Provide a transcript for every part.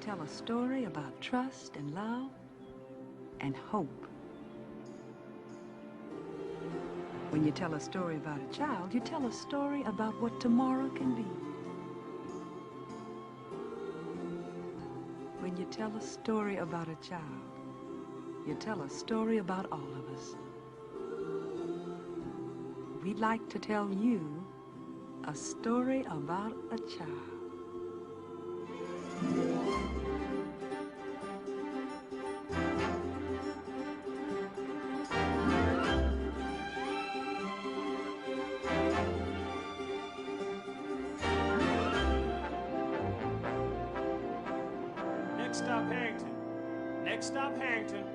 tell a story about trust and love and hope. When you tell a story about a child, you tell a story about what tomorrow can be. When you tell a story about a child, you tell a story about all of us. We'd like to tell you a story about a child. Next stop, Harrington. Next stop, Harrington.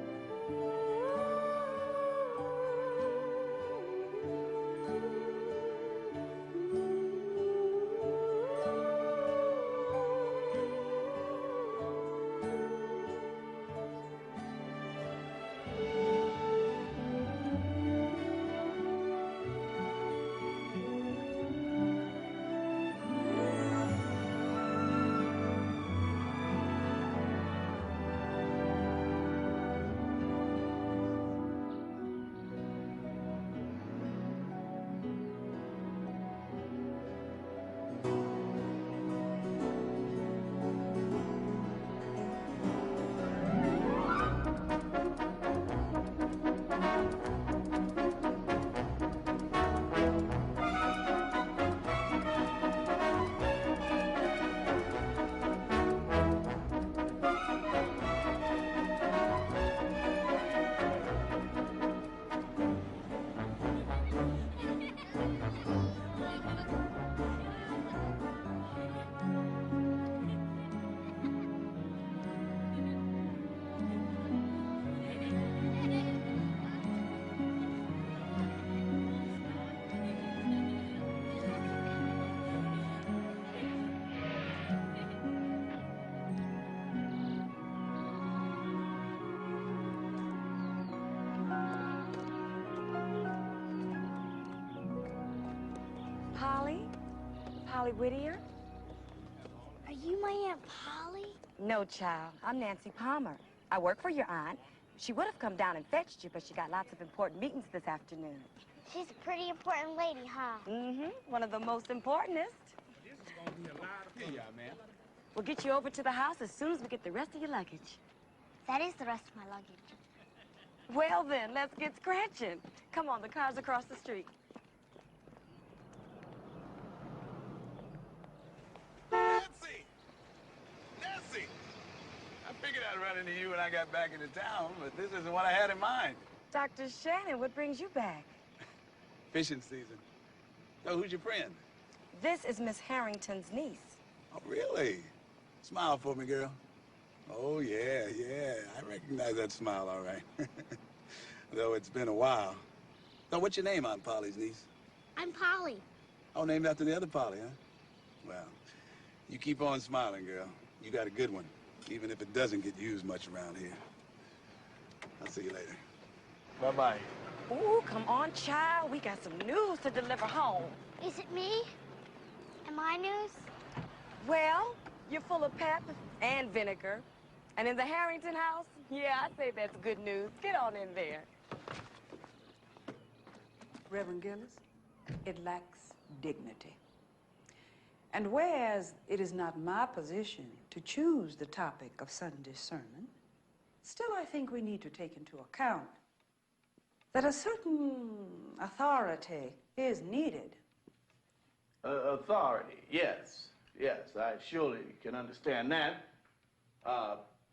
Polly Whittier? Are you my Aunt Polly? No, child. I'm Nancy Palmer. I work for your aunt. She would have come down and fetched you, but she got lots of important meetings this afternoon. She's a pretty important lady, huh? Mm-hmm. One of the most importantest. This is gonna be a lot of fun. Hey, man. We'll get you over to the house as soon as we get the rest of your luggage. That is the rest of my luggage. Well, then, let's get scratching. Come on, the car's across the street. Nancy! Nancy! I figured I'd run into you when I got back into town, but this isn't what I had in mind. Dr. Shannon, what brings you back? Fishing season. So who's your friend? This is Miss Harrington's niece. Oh, really? Smile for me, girl. Oh, yeah. I recognize that smile, all right. Though it's been a while. So what's your name, Aunt Polly's niece? I'm Polly. Oh, named after the other Polly, huh? Well, you keep on smiling, girl. You got a good one, even if it doesn't get used much around here. I'll see you later. Bye-bye. Ooh, come on, child. We got some news to deliver home. Is it me? Am I news? Well, you're full of pep and vinegar. And in the Harrington house, yeah, I say that's good news. Get on in there. Reverend Gillis, it lacks dignity. And whereas it is not my position to choose the topic of Sunday's sermon, still I think we need to take into account that a certain authority is needed. Authority, yes. Yes, I surely can understand that.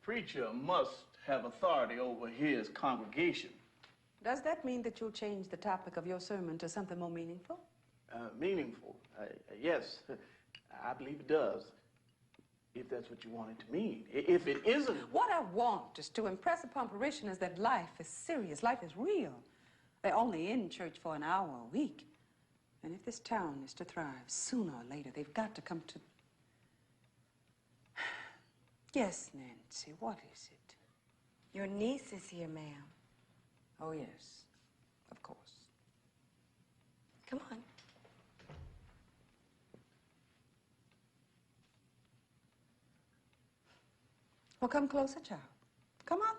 Preacher must have authority over his congregation. Does that mean that you'll change the topic of your sermon to something more meaningful? Meaningful, yes, I believe it does, if that's what you want it to mean. If it isn't... What I want is to impress upon parishioners that life is serious, life is real. They're only in church for an hour a week. And if this town is to thrive, sooner or later, they've got to come to... Yes, Nancy, what is it? Your niece is here, ma'am. Oh, yes, of course. Come on. Well, come closer, child. Come on.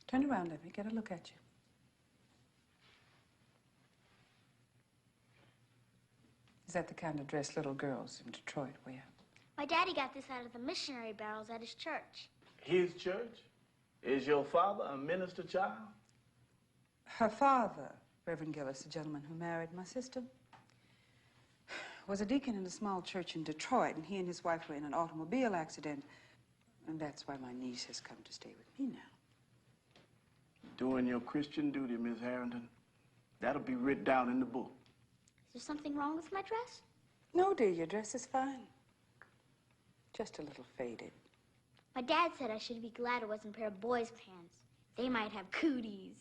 Turn around, let me get a look at you. Is that the kind of dress little girls in Detroit wear? My daddy got this out of the missionary barrels at his church. His church? Is your father a minister, child? Her father, Reverend Gillis, the gentleman who married my sister, was a deacon in a small church in Detroit, and he and his wife were in an automobile accident, and that's why my niece has come to stay with me now. Doing your Christian duty, Miss Harrington. That'll be written down in the book. Is there something wrong with my dress? No, dear, your dress is fine. Just a little faded. My dad said I should be glad it wasn't a pair of boys' pants. They might have cooties.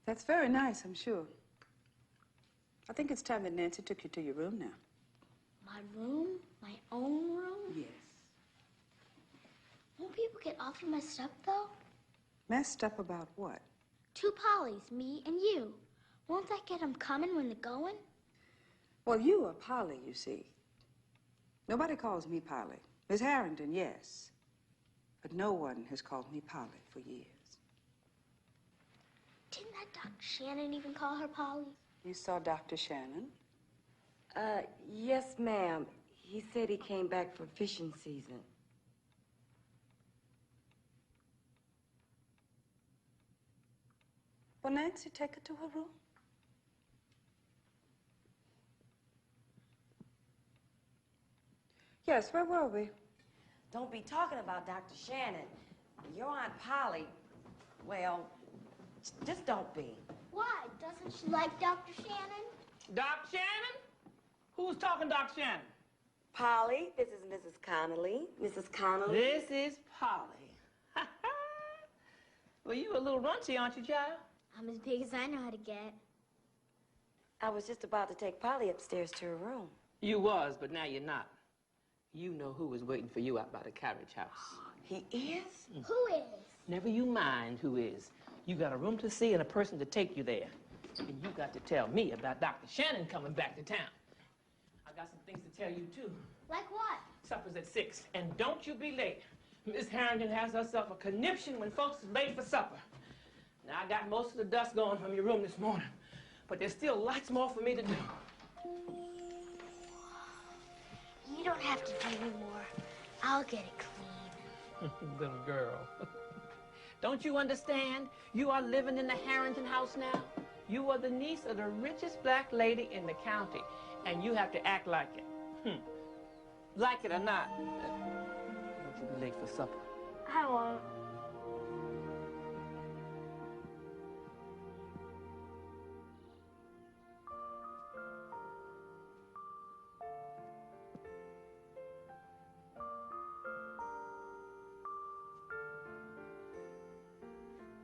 That's very nice, I'm sure. I think it's time that Nancy took you to your room now. My room? My own room? Yes. Won't people get awfully messed up, though? Messed up about what? Two Pollys, me and you. Won't that get them coming when they're going? Well, you are Polly, you see. Nobody calls me Polly. Miss Harrington, yes. But no one has called me Polly for years. Didn't that Dr. Shannon even call her Polly? You saw Dr. Shannon? Yes, ma'am. He said he came back for fishing season. Well, Nancy, take her to her room. Yes, where were we? Don't be talking about Dr. Shannon. Your Aunt Polly, well, just don't be. Why? Doesn't she like Dr. Shannon? Doc Shannon? Who's talking, Doc Shannon? Polly, this is Mrs. Connolly. Mrs. Connolly. This is Polly. Well, you a little runchy, aren't you, child? I'm as big as I know how to get. I was just about to take Polly upstairs to her room. You was, but now you're not. You know who was waiting for you out by the carriage house. He is? Who is? Never you mind who is. You got a room to see and a person to take you there. And you got to tell me about Dr. Shannon coming back to town. I got some things to tell you, too. Like what? Supper's at 6, and don't you be late. Miss Harrington has herself a conniption when folks is late for supper. Now, I got most of the dust gone from your room this morning, but there's still lots more for me to do. You don't have to do any more. I'll get it clean. Little girl. Don't you understand? You are living in the Harrington house now. You are the niece of the richest black lady in the county, and you have to act like it. Like it or not. Don't you be late for supper. I won't.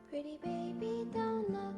Pretty baby, don't look